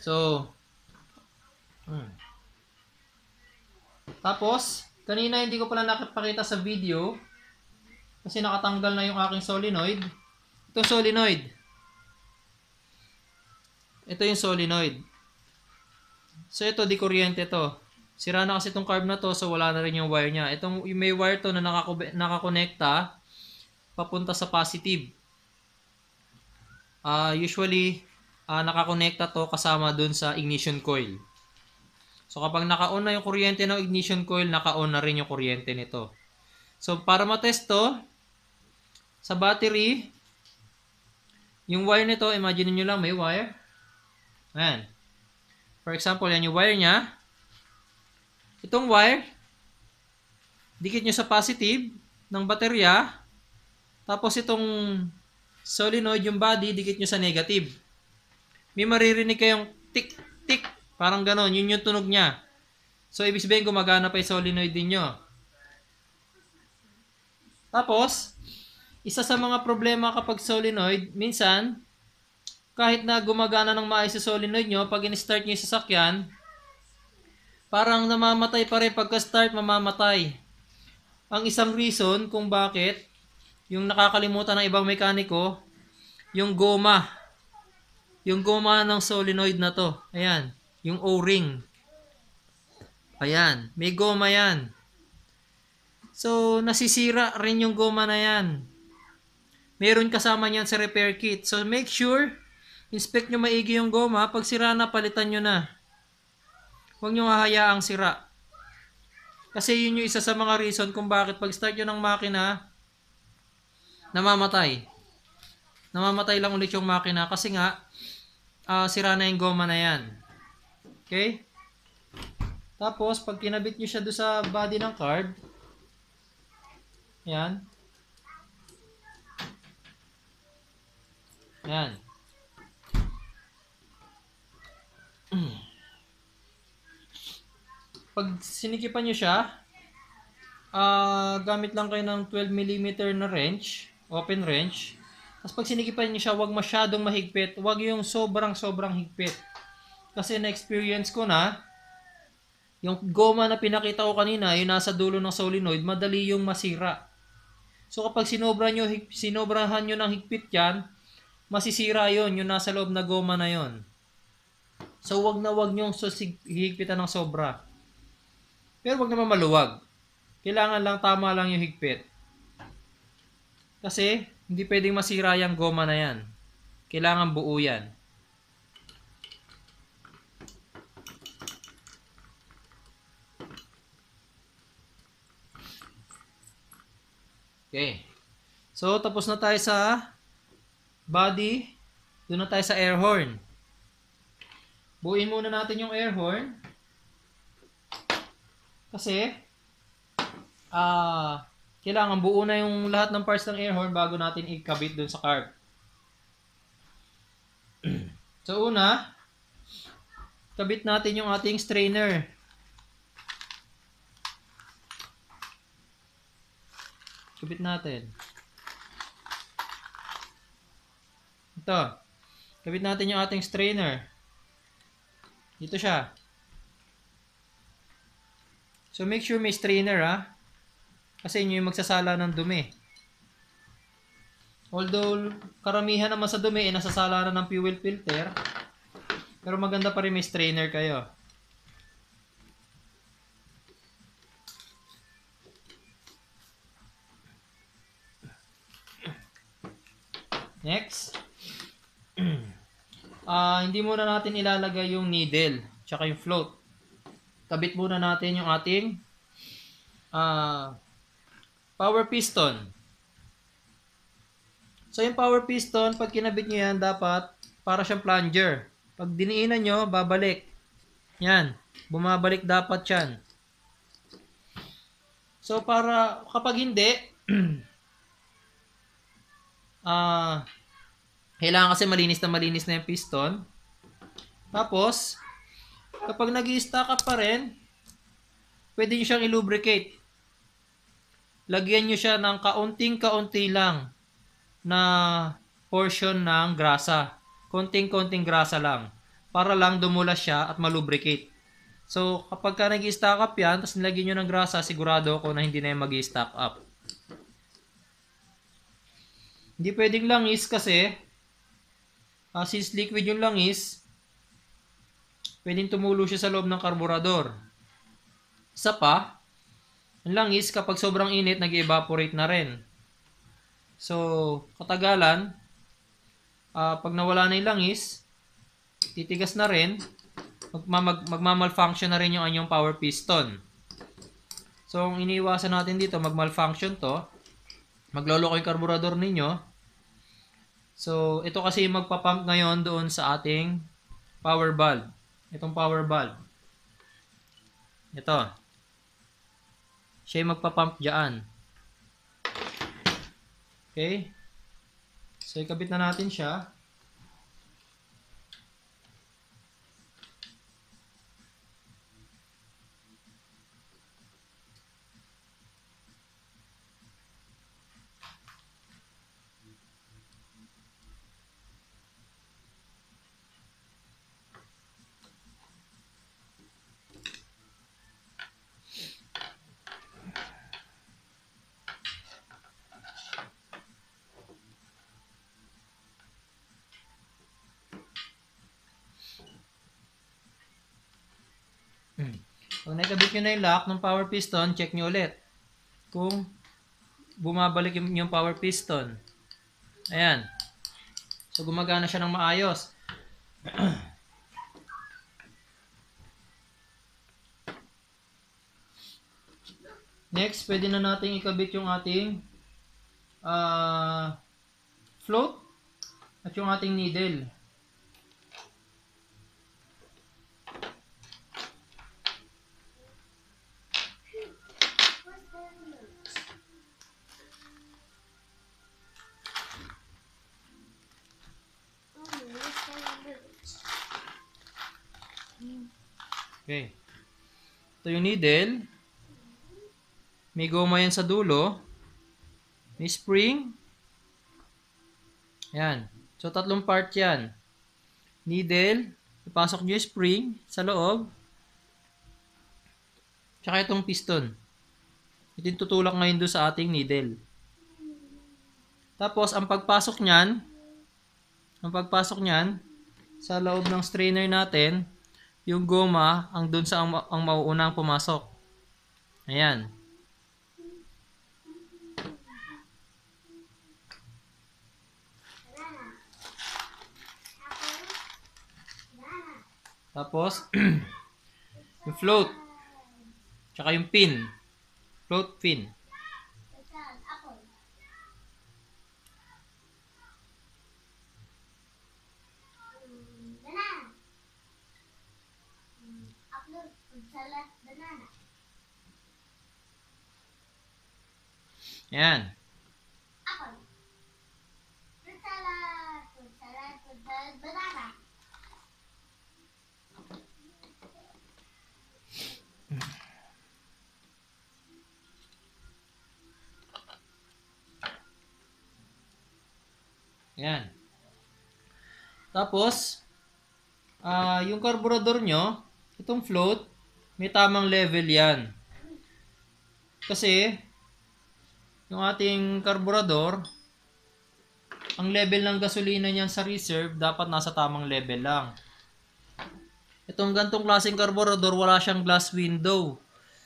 So, tapos, kanina hindi ko pala nakapakita sa video kasi nakatanggal na yung aking solenoid. Itong solenoid. Ito yung solenoid. So, ito, di kuryente to. Sira na kasi itong carb na to, so wala na rin yung wire niya. Itong may wire to na nakakonekta papunta sa positive. Usually, nakakonekta to kasama dun sa ignition coil. So, kapag naka-on na yung kuryente ng ignition coil, naka-on na rin yung kuryente nito. So, para matest to, sa battery, yung wire nito, imagine nyo lang may wire. Ayan. For example, yan yung wire niya. Itong wire, dikit nyo sa positive ng baterya. Tapos itong solenoid, yung body, dikit nyo sa negative. May maririnig kayong tick, tick. Parang ganon. Yun yung tunog niya. So, ibig sabihin gumagana pa yung solenoid din nyo. Tapos, isa sa mga problema kapag solenoid, minsan, kahit na gumagana ng maayos sa solenoid nyo, pag in-start nyo yung sasakyan, parang namamatay pa rin. Pagka-start, mamamatay. Ang isang reason kung bakit, yung nakakalimutan ng ibang mekaniko, yung goma. Yung goma ng solenoid na to. Ayan. Yung O-ring. Ayan. May goma yan. So, nasisira rin yung goma na yan. Meron kasama niyan sa repair kit. So, make sure, inspect nyo maigi yung goma. Pag sira na, palitan nyo na. Huwag nyo hahayaang sira. Kasi yun yung isa sa mga reason kung bakit pag start nyo ng makina, namamatay. Namamatay lang ulit yung makina kasi nga, sira na yung goma na yan. Okay? Tapos, pag kinabit nyo siya doon sa body ng card, yan. Yan. Pag sinikipan nyo siya, gamit lang kayo ng 12mm na wrench, open wrench. Tapos pag sinikipan nyo siya, huwag masyadong mahigpit. Huwag yung sobrang higpit. Kasi na-experience ko na, yung goma na pinakita ko kanina, yung nasa dulo ng solenoid, madali yung masira. So kapag sinobrahan nyo ng higpit yan, masisira yon yung nasa loob na goma na yon. So wag nyo higpitan ng sobra. Pero wag naman maluwag. Kailangan lang tama lang yung higpit. Kasi hindi pwedeng masira yung goma na yan. Kailangan buo yan. Okay. So tapos na tayo sa body. Doon na tayo sa air horn. Buuin muna natin yung air horn. Kasi, kailangan buo na yung lahat ng parts ng air horn bago natin ikabit dun sa carb. So, una, kabit natin yung ating strainer. Kabit natin. Ito. Kabit natin yung ating strainer. Dito siya. So, make sure may strainer, kasi yun yung magsasala ng dumi. Although, karamihan naman sa dumi ay nasasala na ng fuel filter, pero maganda pa rin may strainer kayo. Next. Hindi muna natin ilalagay yung needle, tsaka yung float. Kabit muna natin yung ating power piston. So, yung power piston, pag kinabit nyo yan, dapat para siyang plunger. Pag diniinan nyo, babalik. Yan. Bumabalik dapat yan. So, kapag hindi, kailangan kasi malinis na yung piston. Tapos, kapag nag-i-stack up pa rin, pwede nyo siyang i-lubricate. Lagyan nyo siya ng kaunting-kaunti lang na portion ng grasa. Konting-konting grasa lang. para lang dumula siya at malubricate. So, kapag ka nag-i-stack up yan, tapos nilagyan nyo ng grasa, sigurado ako na hindi na yung mag-i-stack up. Hindi pwedeng langis kasi, since liquid yung langis, pwedeng tumulo siya sa loob ng karburador. Isa pa, ang langis kapag sobrang init, nag-evaporate na rin. So, katagalan, pag nawala na yung langis, titigas na rin, magmamalfunction na rin yung anyong power piston. So, ang iniiwasan natin dito, magmalfunction to, magloloko yung karburador ninyo. So, ito kasi magpapump ngayon doon sa ating power valve. Itong power valve. Ito. Siya yung magpapump dyan. Okay? So, ikabit na natin siya. Kung nakabit nyo na yung lock ng power piston, check nyo ulit kung bumabalik yung power piston. Ayan. So, gumagana siya ng maayos. Next, pwede na natin ikabit yung ating float at yung ating needle. Okay. Ito yung needle. May goma yan sa dulo. May spring. Ayan. So, tatlong part yan. Needle. Ipasok nyo yung spring sa loob. Tsaka itong piston. Ito yung tutulak ngayon doon sa ating needle. Tapos, ang pagpasok nyan, sa loob ng strainer natin, yung goma ang doon sa ang mauunang pumasok. Ayan. Tapos, yung float. Tsaka yung pin. Float pin. Ayan. Ayan. Tapos, yung carburetor nyo, itong float, may tamang level yan. Kasi, yung ating carburetor, ang level ng gasolina niyan sa reserve, dapat nasa tamang level lang. Itong gantong klaseng carburetor, wala siyang glass window.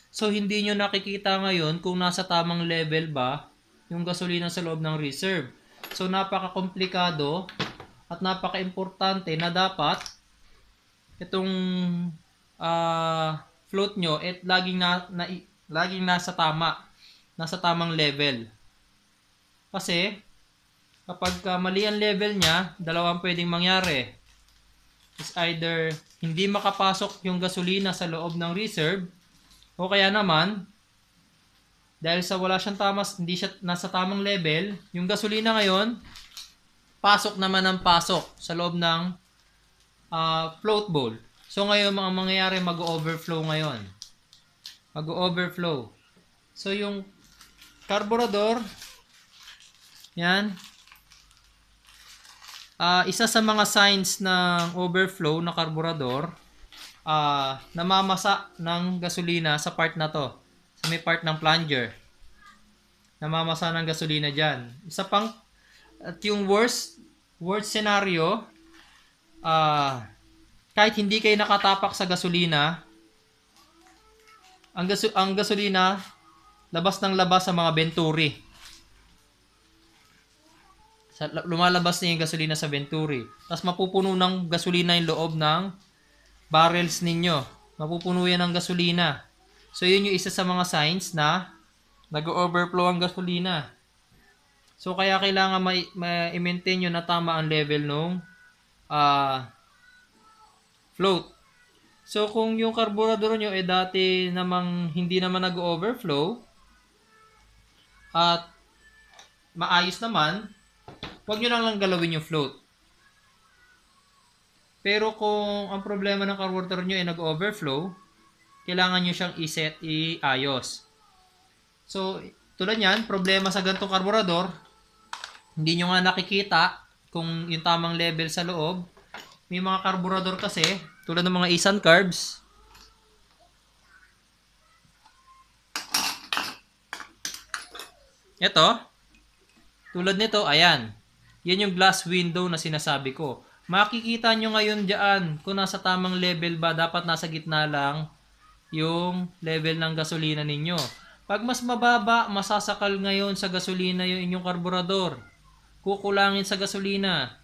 So, hindi nyo nakikita ngayon kung nasa tamang level ba yung gasolina sa loob ng reserve. So, napaka-komplikado at napaka-importante na dapat itong float nyo laging nasa tamang level. Kasi kapag mali ang level niya, dalawang pwedeng mangyari. Is either hindi makapasok yung gasolina sa loob ng reserve, o kaya naman dahil sa wala siyang hindi siya nasa tamang level, yung gasolina ngayon pasok naman ng pasok sa loob ng float bowl. So ngayon mga mangyayari, mag-overflow ngayon. Mag-overflow. So yung carburetor, yan, isa sa mga signs ng overflow na karburador, namamasa ng gasolina sa part na to. Sa may part ng plunger. Namamasa ng gasolina dyan. Isa pang, at yung worst scenario, kahit hindi kayo nakatapak sa gasolina, ang gasolina, labas ng labas sa mga venturi. Lumalabas na yung gasolina sa venturi. Tapos mapupuno ng gasolina yung loob ng barrels ninyo. Mapupuno yan ng gasolina. So yun yung isa sa mga signs na nag-overflow ang gasolina. So kaya kailangan ma-maintain nyo na tama ang level ng float. So kung yung carburetor nyo dati namang hindi naman nag-overflow at maayos naman, huwag nyo lang galawin yung float. Pero kung ang problema ng carburetor nyo ay nag-overflow, kailangan nyo siyang iayos. So, tulad yan, problema sa ganitong carburetor, hindi nyo nga nakikita kung yung tamang level sa loob. May mga carburetor kasi, tulad ng mga Isan carbs, ito, tulad nito, ayan. Yan yung glass window na sinasabi ko. Makikita nyo ngayon dyan kung nasa tamang level ba. Dapat nasa gitna lang yung level ng gasolina ninyo. Pag mas mababa, masasakal ngayon sa gasolina yung inyong karburador. Kukulangin sa gasolina.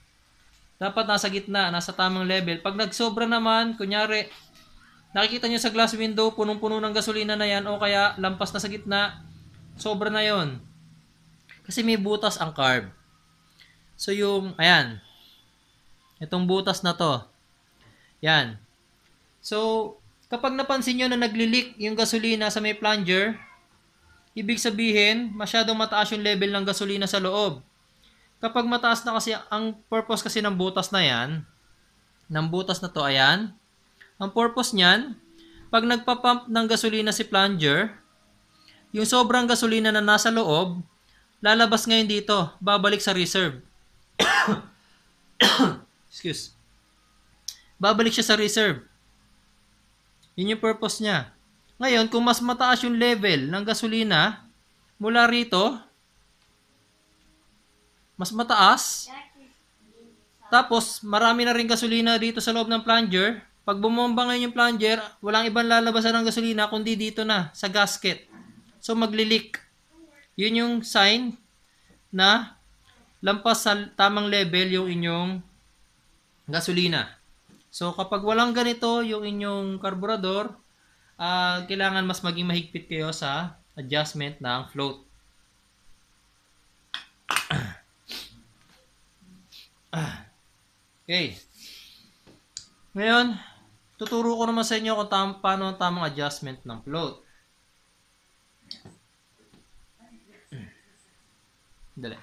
Dapat nasa gitna, nasa tamang level. Pag nagsobra naman, kunyari, nakikita nyo sa glass window, punong-puno ng gasolina na yan o kaya lampas na sa gitna, sobra na yon. Kasi may butas ang carb. So yung, ayan, itong butas na to, yan. So, kapag napansin nyo na nagli-leak yung gasolina sa may plunger, ibig sabihin, masyadong mataas yung level ng gasolina sa loob. Kapag mataas na kasi, ang purpose kasi ng butas na yan, ng butas na to, ayan, ang purpose nyan, pag nagpa-pump ng gasolina si plunger, yung sobrang gasolina na nasa loob, lalabas ngayon dito, babalik sa reserve. Excuse. Babalik siya sa reserve. Yun yung purpose niya. Ngayon, kung mas mataas yung level ng gasolina mula rito, mas mataas, tapos marami na rin gasolina dito sa loob ng plunger, pag bumomba ngayon yung plunger, walang ibang lalabasan ng gasolina kundi dito na, sa gasket. So, magli-leak. Yun yung sign na lampas sa tamang level yung inyong gasolina. So, kapag walang ganito yung inyong carburetor, kailangan mas maging mahigpit kayo sa adjustment ng float. Okay. Ngayon, tuturo ko naman sa inyo kung paano ang tamang adjustment ng float. Dali.